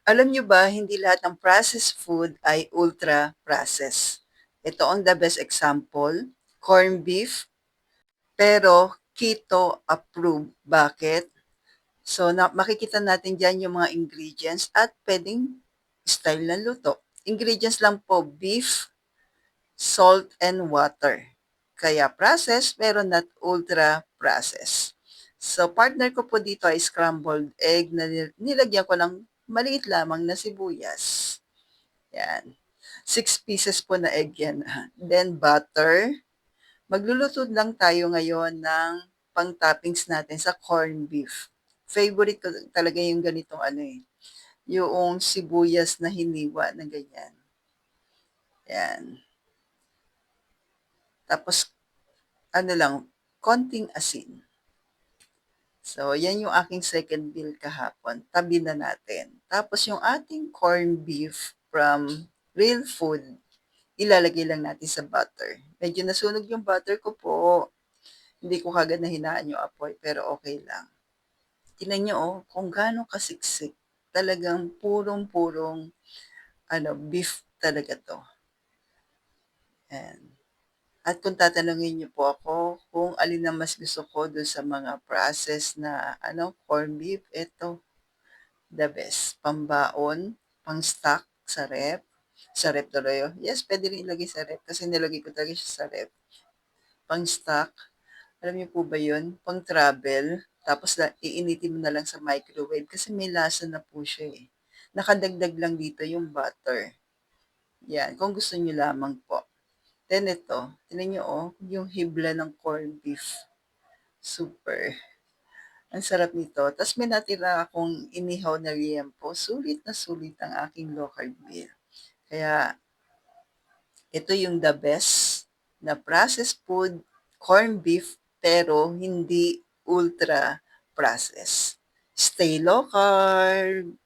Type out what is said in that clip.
Alam niyo ba, hindi lahat ng processed food ay ultra-processed. Ito ang the best example, corned beef, pero keto approved. Bakit? So, makikita natin dyan yung mga ingredients at pwedeng style ng luto. Ingredients lang po, beef, salt, and water. Kaya processed, pero not ultra-processed. So, partner ko po dito ay scrambled egg na nilagyan ko ng maliit lamang na sibuyas. Yan. 6 pieces po na egg yan. Then, butter. Magluluto lang tayo ngayon ng pang-toppings natin sa corned beef. Favorite ko talaga yung ganitong yung sibuyas na hiniwa na ganyan. Yan. Tapos, lang, konting asin. So, yan yung aking second meal kahapon. Tabi na natin. Tapos, yung ating corned beef from Real Food, ilalagay lang natin sa butter. Medyo nasunog yung butter ko po. Hindi ko kagad na hinaan yung apoy, pero okay lang. Tingnan nyo, kung gaano kasiksik. Talagang purong-purong beef talaga to. And, at kung tatanungin niyo po ako kung alin ang mas gusto ko dun sa mga process na corned beef, ito, the best. Pambaon, pang-stock sa rep. Sa rep tuloy. Yes, pwede rin ilagay sa rep kasi nilagay ko talaga siya sa rep. Pang-stock. Alam niyo po ba yun? Pang-travel. Tapos iinitin mo na lang sa microwave kasi may lasa na po siya eh. Nakadagdag lang dito yung butter. Yan, kung gusto niyo lamang po. Then ito, tinan niyo yung hibla ng corned beef. Super. Ang sarap nito. Tapos may natira akong inihaw na liempo. Sulit na sulit ang aking low carb meal. Kaya ito yung the best na processed food, corned beef, pero hindi ultra processed. Stay low carb.